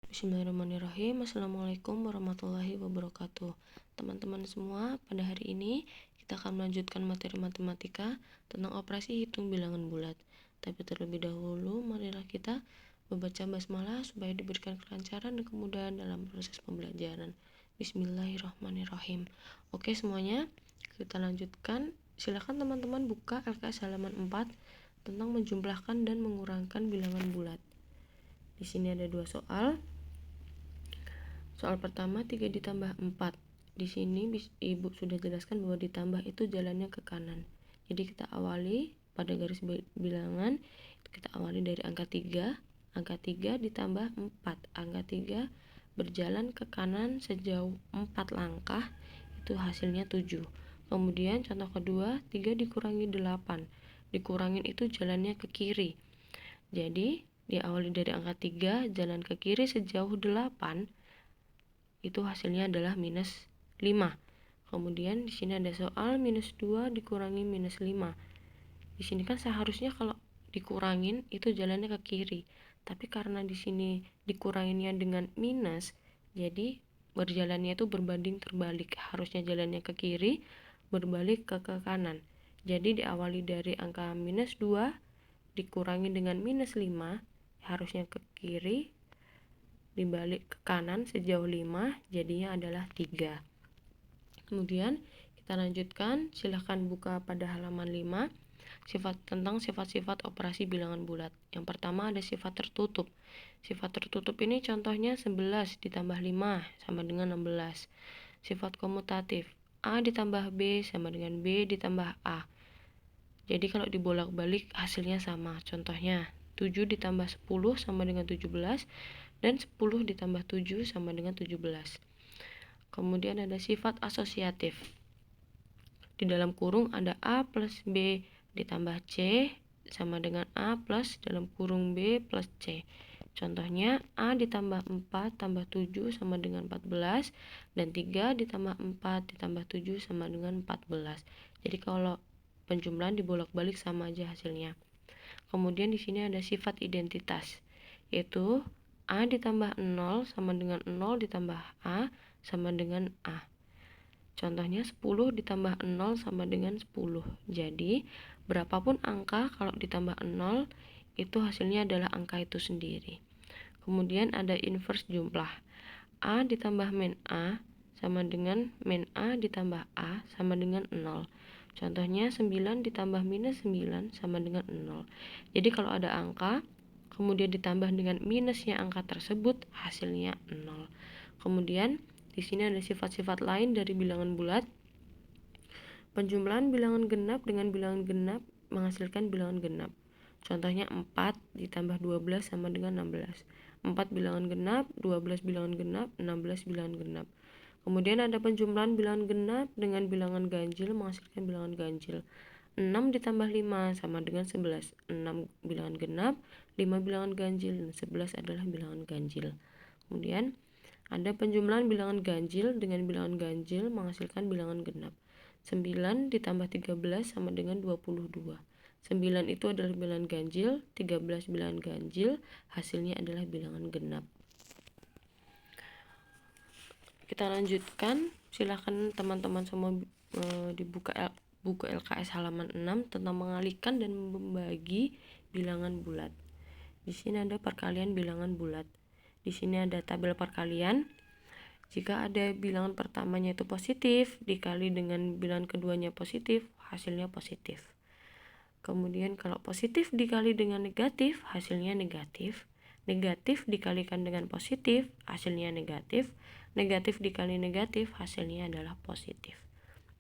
Bismillahirrahmanirrahim. Assalamualaikum warahmatullahi wabarakatuh. Teman-teman semua, pada hari ini kita akan melanjutkan materi matematika tentang operasi hitung bilangan bulat. Tapi terlebih dahulu, marilah kita membaca basmalah supaya diberikan kelancaran dan kemudahan dalam proses pembelajaran. Bismillahirrahmanirrahim. Oke semuanya, kita lanjutkan. Silakan teman-teman buka LKS halaman 4 tentang menjumlahkan dan mengurangkan bilangan bulat. Di sini ada dua soal. Soal pertama 3 ditambah 4. Di sini Ibu sudah jelaskan bahwa ditambah itu jalannya ke kanan. Jadi kita awali pada garis bilangan, kita awali dari angka 3. Angka 3 ditambah 4. Angka 3 berjalan ke kanan sejauh 4 langkah, itu hasilnya 7. Kemudian contoh kedua, 3 dikurangi 8. Dikurangin itu jalannya ke kiri. Jadi diawali dari angka 3, jalan ke kiri sejauh 8, itu hasilnya adalah minus 5. Kemudian di sini ada soal minus 2 dikurangi minus 5. Di sini kan seharusnya kalau dikurangin itu jalannya ke kiri. Tapi karena di sini dikuranginnya dengan minus, jadi berjalannya itu berbanding terbalik. Harusnya jalannya ke kiri, berbalik ke kanan. Jadi diawali dari angka minus 2 dikurangi dengan minus 5, harusnya ke kiri, dibalik ke kanan sejauh 5, jadinya adalah 3. Kemudian kita lanjutkan, silahkan buka pada halaman 5 tentang sifat-sifat operasi bilangan bulat. Yang pertama ada sifat tertutup. Sifat tertutup ini contohnya 11 ditambah 5 sama dengan 16. Sifat komutatif, A ditambah B sama dengan B ditambah A. Jadi kalau dibolak-balik hasilnya sama. Contohnya 7 ditambah 10 sama dengan 17 dan 10 ditambah 7 sama dengan 17. Kemudian ada sifat asosiatif. Di dalam kurung ada A plus B ditambah C sama dengan A plus dalam kurung B plus C. Contohnya A ditambah 4 tambah 7 sama dengan 14 dan 3 ditambah 4 ditambah 7 sama dengan 14. Jadi kalau penjumlahan dibolak-balik sama aja hasilnya. Kemudian di sini ada sifat identitas, yaitu A ditambah 0 sama dengan 0 ditambah A sama dengan A. Contohnya 10 ditambah 0 sama dengan 10. Jadi berapapun angka kalau ditambah 0 itu hasilnya adalah angka itu sendiri. Kemudian ada inverse jumlah. A ditambah min A sama dengan min A ditambah A sama dengan 0. Contohnya 9 ditambah minus 9 sama dengan 0. Jadi kalau ada angka kemudian ditambah dengan minusnya angka tersebut, hasilnya 0. Kemudian di sini ada sifat-sifat lain dari bilangan bulat. Penjumlahan bilangan genap dengan bilangan genap menghasilkan bilangan genap. Contohnya 4 ditambah 12 sama dengan 16. 4 bilangan genap, 12 bilangan genap, 16 bilangan genap. Kemudian ada penjumlahan bilangan genap dengan bilangan ganjil menghasilkan bilangan ganjil. 6 ditambah 5 sama dengan 11. 6 bilangan genap, 5 bilangan ganjil, dan 11 adalah bilangan ganjil. Kemudian ada penjumlahan bilangan ganjil dengan bilangan ganjil menghasilkan bilangan genap. 9 ditambah 13 sama dengan 22. 9 itu adalah bilangan ganjil, 13 bilangan ganjil, hasilnya adalah bilangan genap. Kita lanjutkan, silahkan teman-teman semua dibuka buku LKS halaman 6 tentang mengalihkan dan membagi bilangan bulat. Di sini ada perkalian bilangan bulat. Di sini ada tabel perkalian. Jika ada bilangan pertamanya itu positif dikali dengan bilangan keduanya positif, hasilnya positif. Kemudian kalau positif dikali dengan negatif, hasilnya negatif. Negatif dikalikan dengan positif, hasilnya negatif. Negatif dikali negatif, hasilnya adalah positif.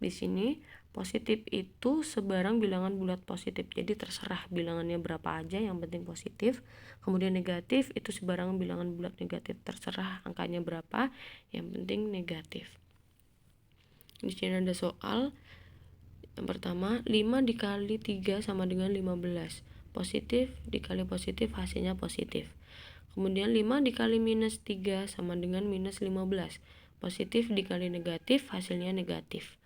Di sini positif itu sebarang bilangan bulat positif. Jadi terserah bilangannya berapa aja, yang penting positif. Kemudian negatif itu sebarang bilangan bulat negatif, terserah angkanya berapa, yang penting negatif. Di sini ada soal. Yang pertama, 5 dikali 3 sama dengan 15. Positif dikali positif, hasilnya positif. Kemudian 5 dikali minus 3 sama dengan minus 15. Positif dikali negatif, hasilnya negatif.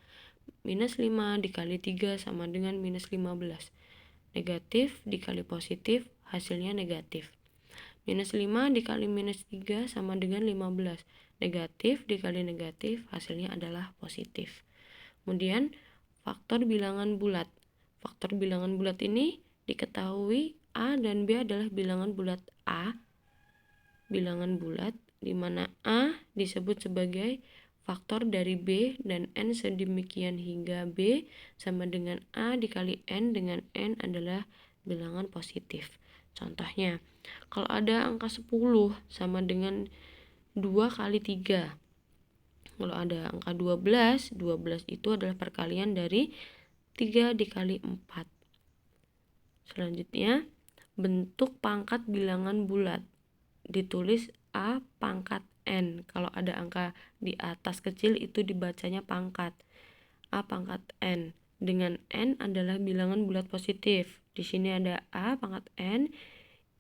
Minus 5 dikali 3 sama dengan minus 15. Negatif dikali positif, hasilnya negatif. Minus 5 dikali minus 3 sama dengan 15. Negatif dikali negatif hasilnya adalah positif. Kemudian faktor bilangan bulat. Faktor bilangan bulat ini diketahui A dan B adalah bilangan bulat A. Bilangan bulat di mana A disebut sebagai faktor dari B dan N sedemikian hingga B sama dengan A dikali N dengan N adalah bilangan positif. Contohnya, kalau ada angka 10 sama dengan 2 kali 3. Kalau ada angka 12, 12 itu adalah perkalian dari 3 dikali 4. Selanjutnya, bentuk pangkat bilangan bulat. Ditulis A pangkat N. Kalau ada angka di atas kecil itu dibacanya pangkat. A pangkat N. Dengan N adalah bilangan bulat positif. Di sini ada A pangkat N.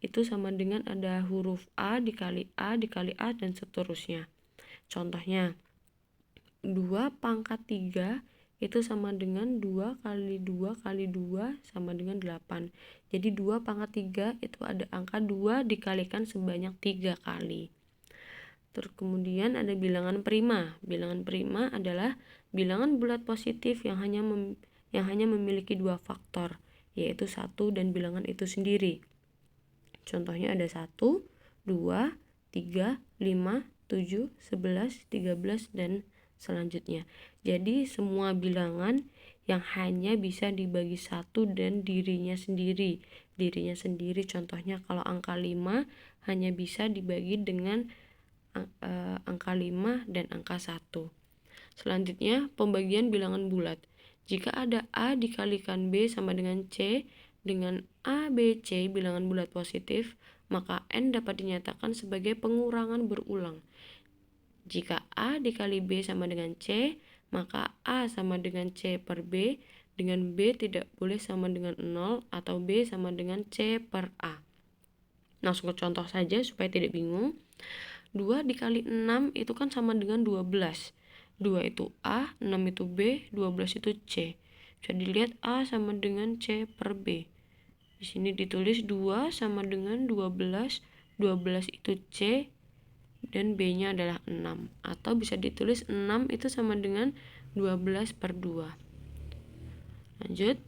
Itu sama dengan ada huruf A dikali A dikali A dan seterusnya. Contohnya, 2 pangkat 3 itu sama dengan 2 kali 2 kali 2 sama dengan 8. Jadi 2 pangkat 3 itu ada angka 2 dikalikan sebanyak 3 kali. Terus kemudian ada bilangan prima. Bilangan prima adalah bilangan bulat positif yang hanya memiliki 2 faktor, yaitu 1 dan bilangan itu sendiri. Contohnya ada 1, 2, 3, 5, 7, 11, 13, dan selanjutnya. Jadi semua bilangan yang hanya bisa dibagi 1 dan dirinya sendiri. Dirinya sendiri contohnya kalau angka 5 hanya bisa dibagi dengan angka 5 dan angka 1. Selanjutnya pembagian bilangan bulat. Jika ada A dikalikan B sama dengan C dengan A, B, C bilangan bulat positif, maka N dapat dinyatakan sebagai pengurangan berulang. Jika A dikali B sama dengan C, maka A sama dengan C per B, dengan B tidak boleh sama dengan 0 atau B sama dengan C per A. Langsung ke contoh saja supaya tidak bingung. 2 dikali 6 itu kan sama dengan 12. 2 itu A, 6 itu B, 12 itu C. Bisa dilihat A sama dengan C per B. Di sini ditulis 2 sama dengan 12, 12 itu C, dan B-nya adalah 6. Atau bisa ditulis 6 itu sama dengan 12 per 2. Lanjut,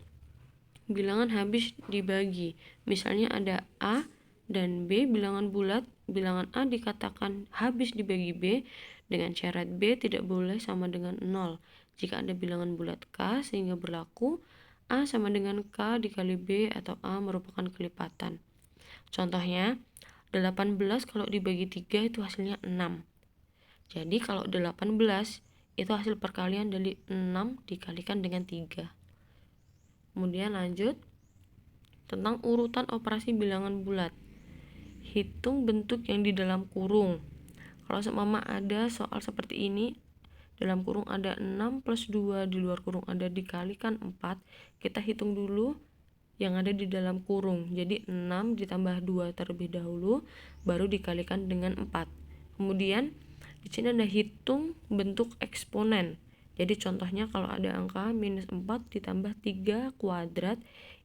bilangan habis dibagi. Misalnya ada A dan B bilangan bulat. Bilangan A dikatakan habis dibagi B dengan syarat B tidak boleh sama dengan 0. Jika ada bilangan bulat K sehingga berlaku A sama dengan K dikali B atau A merupakan kelipatan. Contohnya, 18 kalau dibagi 3 itu hasilnya 6. Jadi kalau 18 itu hasil perkalian dari 6 dikalikan dengan 3. Kemudian lanjut tentang urutan operasi bilangan bulat. Hitung bentuk yang di dalam kurung. Kalau seumpama ada soal seperti ini, dalam kurung ada 6 plus 2, di luar kurung ada dikalikan 4, kita hitung dulu yang ada di dalam kurung. Jadi 6 ditambah 2 terlebih dahulu, baru dikalikan dengan 4. Kemudian di sini ada hitung bentuk eksponen. Jadi contohnya kalau ada angka minus 4 ditambah 3 kuadrat,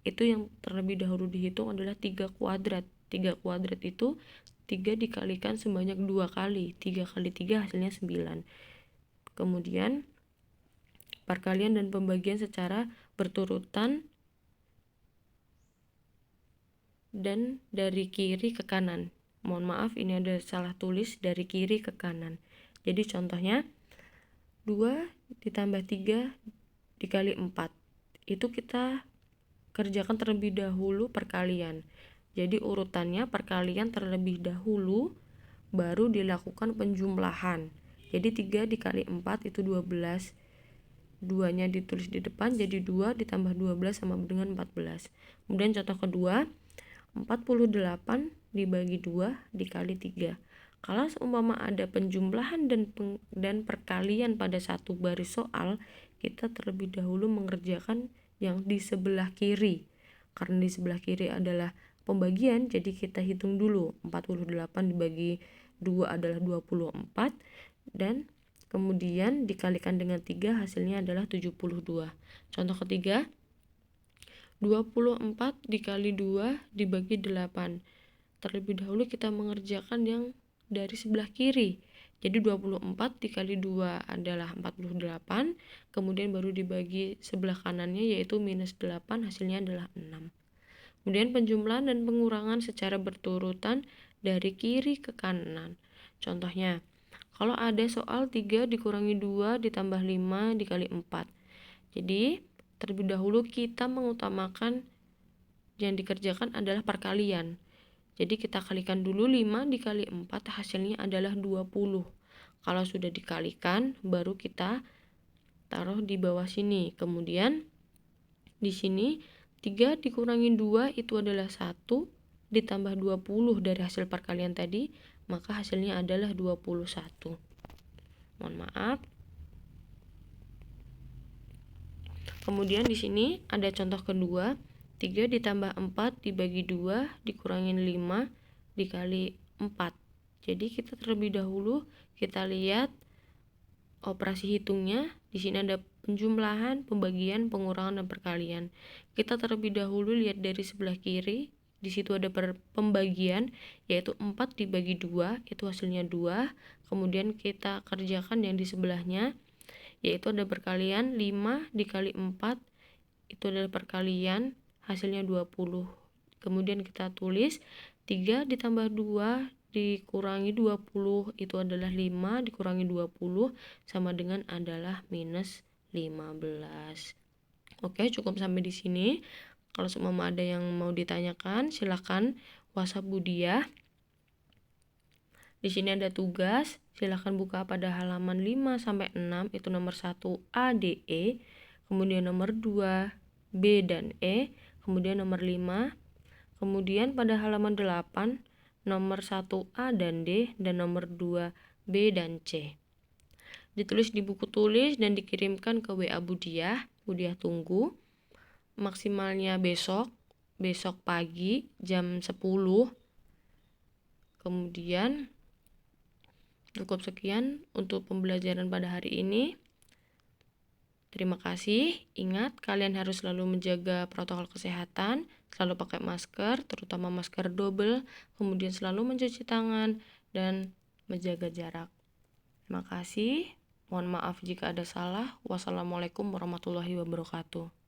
itu yang terlebih dahulu dihitung adalah 3 kuadrat. 3 kuadrat itu 3 dikalikan sebanyak 2 kali. 3 kali 3 hasilnya 9. Kemudian perkalian dan pembagian secara berturutan dan dari kiri ke kanan. Mohon maaf, ini ada salah tulis dari kiri ke kanan. Jadi contohnya 2 ditambah 3 dikali 4. Itu kita kerjakan terlebih dahulu perkalian. Jadi urutannya perkalian terlebih dahulu, baru dilakukan penjumlahan. Jadi 3 dikali 4 itu 12. 2-nya ditulis di depan, jadi 2 ditambah 12 sama dengan 14. Kemudian contoh kedua, 48 dibagi 2 dikali 3. Kalau seumpama ada penjumlahan dan perkalian pada satu baris soal, kita terlebih dahulu mengerjakan yang di sebelah kiri. Karena di sebelah kiri adalah pembagian, jadi kita hitung dulu. 48 dibagi 2 adalah 24, dan kemudian dikalikan dengan 3 hasilnya adalah 72. Contoh ketiga, 24 dikali 2 dibagi 8. terlebih dahulu kita mengerjakan yang dari sebelah kiri. Jadi 24 dikali 2 adalah 48, kemudian baru dibagi sebelah kanannya yaitu minus 8, hasilnya adalah 6. Kemudian penjumlahan dan pengurangan secara berturutan dari kiri ke kanan. Contohnya, kalau ada soal 3 dikurangi 2 ditambah 5 dikali 4. Jadi, terlebih dahulu kita mengutamakan yang dikerjakan adalah perkalian. Jadi kita kalikan dulu 5 dikali 4, hasilnya adalah 20. Kalau sudah dikalikan, baru kita taruh di bawah sini. Kemudian di sini 3 dikurangi 2 itu adalah 1, ditambah 20 dari hasil perkalian tadi, maka hasilnya adalah 21. Mohon maaf. Kemudian di sini ada contoh kedua, 3 ditambah 4 dibagi 2 dikurangin 5 dikali 4. Jadi kita terlebih dahulu kita lihat operasi hitungnya. Di sini ada penjumlahan, pembagian, pengurangan, dan perkalian. Kita terlebih dahulu lihat dari sebelah kiri. Di situ ada pembagian, yaitu 4 dibagi 2, itu hasilnya 2. Kemudian kita kerjakan yang di sebelahnya, yaitu ada perkalian 5 dikali 4, itu adalah perkalian, hasilnya 20. Kemudian kita tulis 3 ditambah 2 dikurangi 20 itu adalah 5 dikurangi 20 sama dengan adalah minus 15. Oke, cukup sampai di sini. Kalau semua ada yang mau ditanyakan, silakan WhatsApp Budiah. Di sini ada tugas, silakan buka pada halaman 5 sampai 6, itu nomor 1 A, D, E, kemudian nomor 2 B dan E, kemudian nomor 5, kemudian pada halaman 8 nomor 1 A dan D, dan nomor 2 B dan C. Ditulis di buku tulis dan dikirimkan ke WA Budiah. Budiah tunggu. Maksimalnya besok pagi jam 10. Kemudian cukup sekian untuk pembelajaran pada hari ini. Terima kasih. Ingat, kalian harus selalu menjaga protokol kesehatan, selalu pakai masker, terutama masker double, kemudian selalu mencuci tangan dan menjaga jarak. Terima kasih. Mohon maaf jika ada salah. Wassalamualaikum warahmatullahi wabarakatuh.